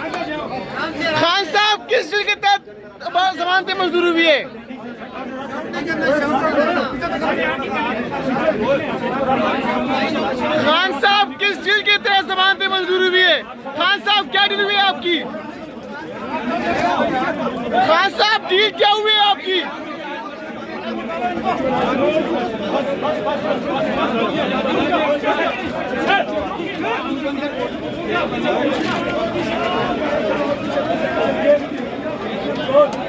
खान साहब किस चीज के तहत जमानत मंजूर हुई है? खान साहब किस चीज के तहत जमानत मंजूर हुई है? खान साहब क्या डील हुई है आपकी? खान साहब डील क्या हुई है आपकी? Good.